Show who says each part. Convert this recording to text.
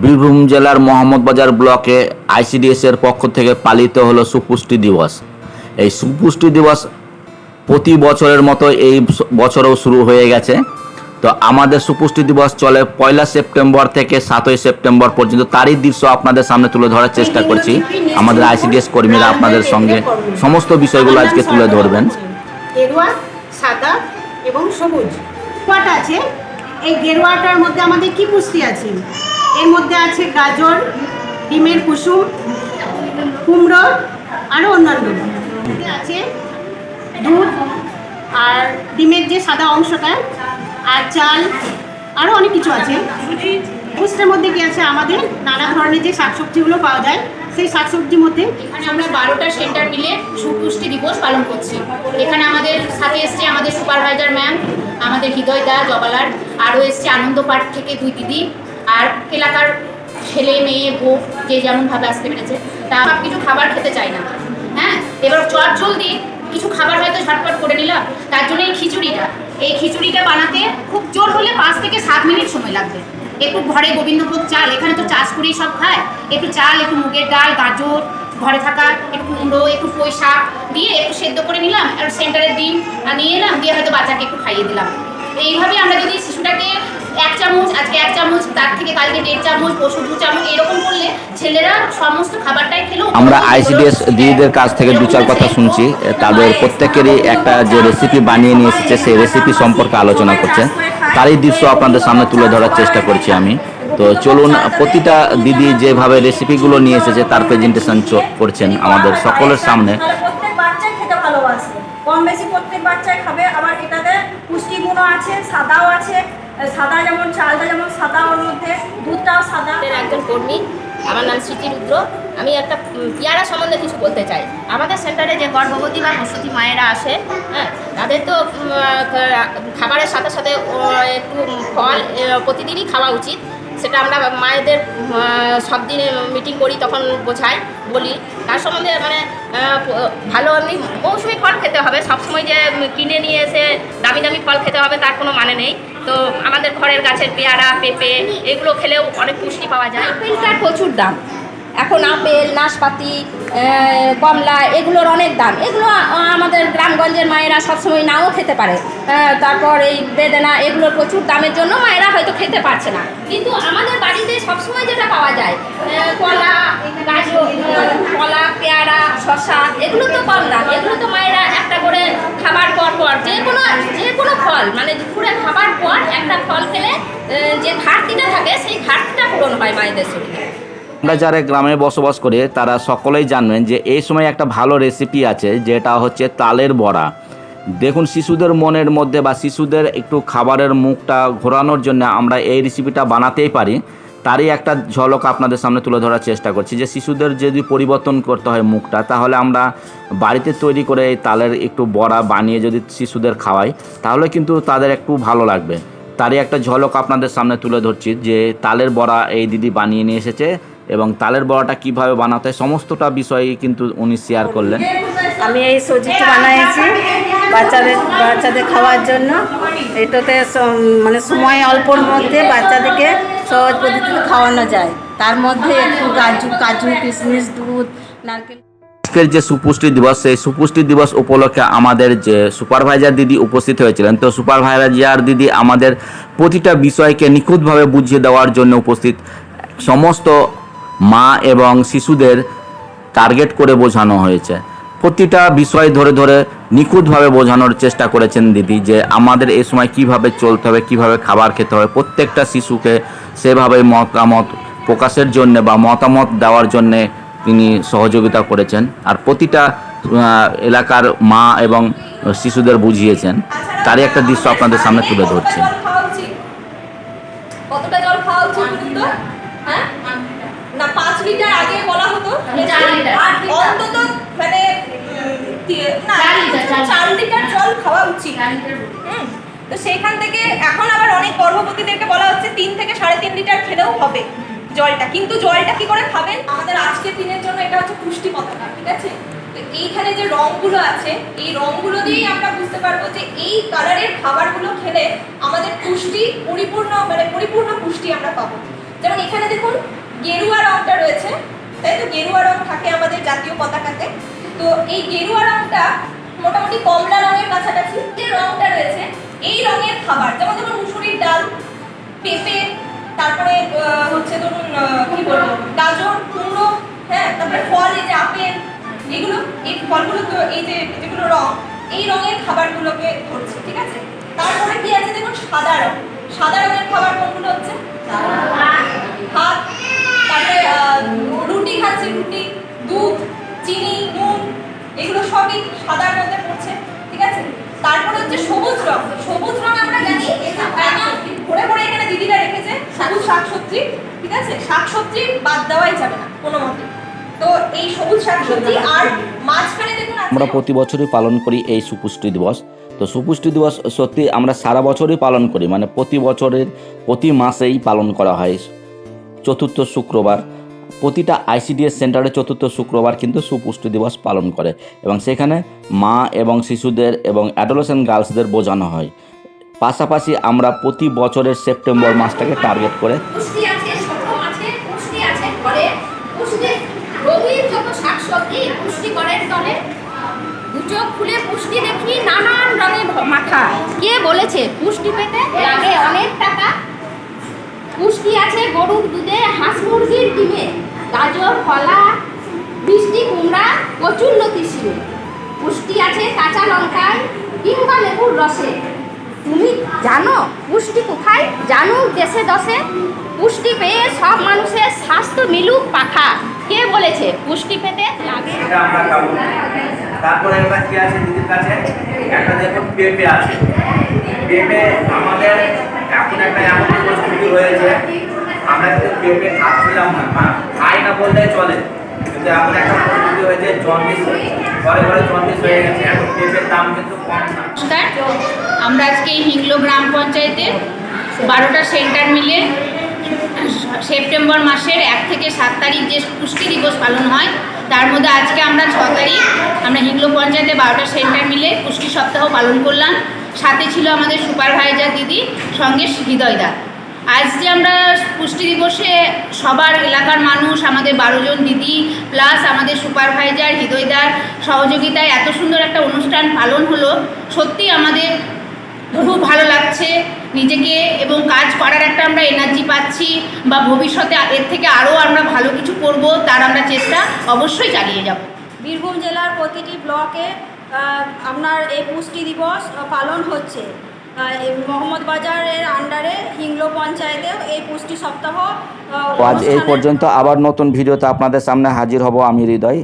Speaker 1: বীরভূম জেলার মোহাম্মদবাজার ব্লকে আইসিডিএস এর পক্ষ থেকে পালিত হলো সুপুষ্টি দিবস। এই সুপুষ্টি দিবস প্রতি বছরের মতো এই বছরও শুরু হয়ে গেছে। তো আমাদের সুপুষ্টি দিবস চলে 1 সেপ্টেম্বর থেকে 7 সেপ্টেম্বর পর্যন্ত। তারই দৃশ্য আপনাদের সামনে তুলে ধরার চেষ্টা করছি। আমাদের আইসিডিএস কর্মীরা আপনাদের সঙ্গে সমস্ত বিষয়গুলো আজকে তুলে ধরবেন।
Speaker 2: গেরুয়া, সাদা এবং সবুজ গেরুয়াটা আছে। এই গেরুয়াটার মধ্যে আমাদের কি পুষ্টি আছে? এর মধ্যে আছে গাজর, ডিমের কুসুম, কুমড়ো, আরও অন্যান্য আছে, দুধ আর ডিমের যে সাদা অংশটা, আর চাল, আরও অনেক কিছু আছে। পুষ্টির মধ্যে কি আছে? আমাদের নানা ধরনের যে শাকসবজিগুলো পাওয়া যায়, সেই শাকসবজির মধ্যে
Speaker 3: আমরা 12টা সেন্টার মিলে সুপুষ্টি দিবস পালন করছি। এখানে আমাদের সাথে এসছে আমাদের সুপারভাইজার ম্যাম, আমাদের হৃদয় দা জবালার, আরও এসছে আনন্দ পার্ক থেকে 2 দিদি, আর এলাকার ছেলে মেয়ে বউ যে যেমনভাবে আসতে পেরেছে। তা সব কিছু খাবার খেতে চাই না, হ্যাঁ, এবার চট জলদি কিছু খাবার হয়তো ঝটপট করে নিলাম। তার জন্য এই খিচুড়িটা বানাতে খুব জোর হলে 5 থেকে 7 মিনিট সময় লাগবে। একটু ঘরে গোবিন্দভোগ চাল, এখানে তো চাষ করেই সব খায়, একটু চাল, একটু মুগের ডাল, গাজর, ঘরে থাকা একটু কুমড়ো, একটু পুঁই শাক দিয়ে একটু সেদ্ধ করে নিলাম, আর সেন্টারের ডিম নিয়ে এলাম, দিয়ে হয়তো বাচ্চাকে একটু খাইয়ে দিলাম। এইভাবে আমরা যদি শিশুটাকে 1 চামচ, আজকে 1 চামচ, তার থেকে কালকে 1.5 চামচ, পরশু 2 চামচ এরকম করলে ছেলেরা সমস্ত খাবারটাই খেলেও।
Speaker 1: আমরা আইসিডিএস দিদিদের কাছ থেকে 2-4 কথা শুনছি। তাদের প্রত্যেকেরই একটা যে রেসিপি বানিয়ে নিয়ে এসেছে সেই রেসিপি সম্পর্কে আলোচনা করছে। তারই দৃশ্য আপনাদের সামনে তুলে ধরার চেষ্টা করছি আমি। তো চলুন, প্রতিটা দিদি যেভাবে রেসিপিগুলো নিয়ে এসেছে তার প্রেজেন্টেশন করছেন আমাদের সকলের সামনে।
Speaker 4: প্রত্যেক বাচ্চাই খেতে ভালোবাসে, কম বেশি প্রত্যেক বাচ্চাই খাবে। আবার এটাতে পুষ্টিগুণও আছে, সাদাও আছে। সাদা যেমন চালটা যেমন সাদা, ওর মধ্যে দুধটাও সাদা।
Speaker 3: একজন কর্মী, আমার নাম স্মৃতি রুদ্র। আমি একটা পেয়ারা সম্বন্ধে কিছু বলতে চাই। আমাদের সেন্টারে যে গর্ভবতী বা প্রসূতি মায়েরা আসে, হ্যাঁ, তাদের তো খাবারের সাথে সাথে একটু ফল প্রতিদিনই খাওয়া উচিত। সেটা আমরা মায়েদের সব দিনে মিটিং করি, তখন বোঝাই, বলি। তার সম্বন্ধে মানে ভালো এমনি মৌসুমি ফল খেতে হবে। সবসময় যে কিনে নিয়ে এসে দামি দামি ফল খেতে হবে তার কোনো মানে নেই। তো আমাদের ঘরের গাছের পেয়ারা, পেঁপে এগুলো খেলেও অনেক পুষ্টি পাওয়া যায়। আপেলটার প্রচুর দাম এখন, আপেল, নাশপাতি, কমলা এগুলোর অনেক দাম। এগুলো আমাদের গ্রামগঞ্জের মায়েরা সবসময় নাও খেতে পারে। তারপর এই বেদানা, এগুলোর প্রচুর দামের জন্য মায়েরা হয়তো খেতে পারছে না। কিন্তু আমাদের বাড়িতে সবসময় যেটা পাওয়া যায়, কলা, গাজর, কলা, পেয়ারা, শসা, এগুলো তো কম দাম। এগুলো তো মায়েরা একটা করে খাবার পর যে কোনো ফল, মানে দুপুরে খাবার পর একটা ফল খেলে যে ঘাটতিটা থাকে সেই ঘাটতিটা পূরণ হয় মায়েদের শরীরে।
Speaker 1: আমরা যারা গ্রামে বসবাস করি তারা সকলেই জানবেন যে এই সময় একটা ভালো রেসিপি আছে, যেটা হচ্ছে তালের বড়া। দেখুন, শিশুদের মনের মধ্যে বা শিশুদের একটু খাবারের মুখটা ঘোরানোর জন্য আমরা এই রেসিপিটা বানাতেই পারি। তারই একটা ঝলক আপনাদের সামনে তুলে ধরার চেষ্টা করছি যে শিশুদের যদি পরিবর্তন করতে হয় মুখটা, তাহলে আমরা বাড়িতে তৈরি করে এই তালের একটু বড়া বানিয়ে যদি শিশুদের খাওয়াই, তাহলে কিন্তু তাদের একটু ভালো লাগবে। তারই একটা ঝলক আপনাদের সামনে তুলে ধরছি যে তালের বড়া এই দিদি বানিয়ে নিয়ে এসেছে, এবং তালের বড়াটা কিভাবে বানাতে হয় সমস্তটা বিষয় কিন্তু উনি শেয়ার করলেন।
Speaker 4: আমি এই সুজিটা বানিয়েছি বাচ্চাদের খাওয়ার জন্য। এটাতে মানে সময় অল্পর মধ্যে বাচ্চাদেরকে সহজ পদ্ধতিতে খাওয়ানো যায়। তার মধ্যে একটু কাজু, কিশমিশ, দুধ, নারকেল।
Speaker 1: আজকের যে সুপুষ্টি দিবস, সেই সুপুষ্টি দিবস উপলক্ষে আমাদের যে সুপারভাইজার দিদি উপস্থিত হয়েছিলেন, তো সুপারভাইজার দিদি আমাদের প্রতিটা বিষয়কে নিখুঁতভাবে বুঝিয়ে দেওয়ার জন্য উপস্থিত। সমস্ত মা এবং শিশুদের টার্গেট করে বোঝানো হয়েছে। প্রতিটা বিষয় ধরে ধরে নিখুঁতভাবে বোঝানোর চেষ্টা করেছেন দিদি যে আমাদের এই সময় কিভাবে চলতে হবে, কিভাবে খাবার খেতে হবে। প্রত্যেকটা শিশুকে সেভাবে মতামত প্রকাশের জন্য বা মতামত দেওয়ার জন্যে তিনি সহযোগিতা করেছেন, আর প্রতিটা এলাকার মা এবং শিশুদের বুঝিয়েছেন। তারই একটা দৃশ্য আপনাদের সামনে তুলে ধরছি।
Speaker 4: কতটা জল খাওয়া উচিত বলুন তো? হ্যাঁ, না 5 লিটার আগে বলা হতো 4 লিটার, অন্তত মানে 4 লিটার জল খাওয়া উচিত। তো সেইখান থেকে এখন আবার অনেক গর্ভবতীদেরকে বলা হচ্ছে 3 থেকে 3.5 লিটার খেলেও হবে জলটা। কিন্তু জলটা কি করে খাবেন? আমাদের আজকের দিনের জন্য এটা হচ্ছে পুষ্টি পতাকা, ঠিক আছে? তো এইখানে যে রঙগুলো আছে, এই রঙগুলো দিয়েই আমরা বুঝতে পারবো যে এই কালারের খাবারগুলো খেলে আমাদের পুষ্টি পরিপূর্ণ পুষ্টি আমরা পাবো। যেমন এখানে দেখুন গেরুয়া রংটা রয়েছে, তাই তো গেরুয়া রং থাকে আমাদের জাতীয় পতাকাতে। তো এই গেরুয়া রংটা মোটামুটি কমলা রঙের কাছাকাছি। যে রংটা রয়েছে এই রঙের খাবার, যেমন ধরুন মুসুরির ডাল, পেঁপে, তারপরে হচ্ছে ধরুন কি বলবো গাজর, কুমড়ো, হ্যাঁ, তারপরে ফল, এই যে আপেল, এগুলো, এই ফলগুলো তো এই যে যেগুলো রং, এই রঙের খাবারগুলোকে ধরছে, ঠিক আছে। তারপরে কি আছে দেখুন সাদা রং, সাদা রঙের খাবার কোনগুলো হচ্ছে ভাত, তারপরে রুটি খাচ্ছে, রুটি, দুধ, চিনি, নুন, এগুলো সবই সাদার মধ্যে পড়ছে, ঠিক আছে। তারপরে হচ্ছে সবুজ রং, সবুজ রং আমরা জানি ভরে ভরে এখানে দিদিরা রেখেছে সবুজ শাকসবজি, ঠিক আছে, শাকসবজি বাদ দেওয়াই যাবে না কোনো মতে। তো এই সবুজ শাকসবজি আর মাঝখানে দেখুন
Speaker 1: আমরা প্রতি বছরই পালন করি এই সুপুষ্টি দিবস। তো সুপুষ্টি দিবস সত্যি আমরা সারা বছরই পালন করি, মানে প্রতি বছরের প্রতি মাসেই পালন করা হয় চতুর্থ শুক্রবার। প্রতিটা আইসিডিএস সেন্টারে চতুর্থ শুক্রবার কিন্তু সুপুষ্টি দিবস পালন করে এবং সেখানে মা এবং শিশুদের এবং অ্যাডোলেসেন্ট গার্লসদের বোঝানো হয়। পাশাপাশি আমরা প্রতি বছরের সেপ্টেম্বর মাসটাকে টার্গেট করে
Speaker 3: পুষ্টি আছে, সক্ষম আছে, পুষ্টি আছে ঘরে, পুষ্টি রঙিন যত শাকসবজি পুষ্টিকরের দলে দু চোখ খুলে পুষ্টি দেখি নানান রঙে মাখা। কে বলেছে পুষ্টি পেতে লাগে অনেক টাকা? পুষ্টি আছে গরুর দুধে, হাঁস মুরগির ডিমে, গাজর, কলা, মিষ্টি কুমড়া, কচুরলতি শিরে। পুষ্টি আছে কাঁচা লঙ্কায় কিংবা লেবুর রসে। তুমি জানো পুষ্টি কোথায়? জানো দেশে দশে। পুষ্টি পেয়ে সব মানুষের স্বাস্থ্য মিলুক পাখা। কে বলেছে পুষ্টি পেতে লাগে?
Speaker 1: এটা আমরা খাবো। তারপরে একটা কি আছে দিদির কাছে, একটা দেখুন পেঁপে আছে। পেঁপে আমাদের এখন একটা এমন পরিস্থিতি হয়েছে, আমরা কিন্তু পেঁপে খাচ্ছিলাম না, খাই না বললেই চলে, কিন্তু এখন একটা পরিস্থিতি হয়েছে জন্ডিস, ঘরে ঘরে জন্ডিস হয়ে গেছে। এখন পেঁপের দাম কিন্তু কম না।
Speaker 5: নমস্কার, আমরা আজকে এই হিংলো গ্রাম পঞ্চায়েতের 12টা সেন্টার মিলে সেপ্টেম্বর মাসের 1 থেকে 7 তারিখ যে পুষ্টি দিবস পালন হয়, তার মধ্যে আজকে আমরা 6 তারিখ আমরা হিংলো পঞ্চায়েতে 12টা সেন্টার মিলে পুষ্টি সপ্তাহ পালন করলাম। সাথে ছিল আমাদের সুপারভাইজার দিদি, সঙ্গে হৃদয়দা। আজ যে আমরা পুষ্টি দিবসে সবার এলাকার মানুষ, আমাদের 12 জন দিদি প্লাস আমাদের সুপারভাইজার হৃদয়দার সহযোগিতায় এত সুন্দর একটা অনুষ্ঠান পালন হলো, সত্যি আমাদের খুব ভালো লাগছে নিজেকে, এবং কাজ করার একটা আমরা এনার্জি পাচ্ছি, বা ভবিষ্যতে এর থেকে আরও আমরা ভালো কিছু করব, তার আমরা চেষ্টা অবশ্যই চালিয়ে যাব।
Speaker 6: বীরভূম জেলার প্রতিটি ব্লকে আপনার এই পুষ্টি দিবস পালন হচ্ছে। মোহাম্মদ বাজারের আন্ডারে হিংলো পঞ্চায়েতেও এই পুষ্টি সপ্তাহ
Speaker 1: আজ এই পর্যন্ত, আবার নতুন ভিডিওতে আপনাদের সামনে হাজির হব আমি হৃদয়।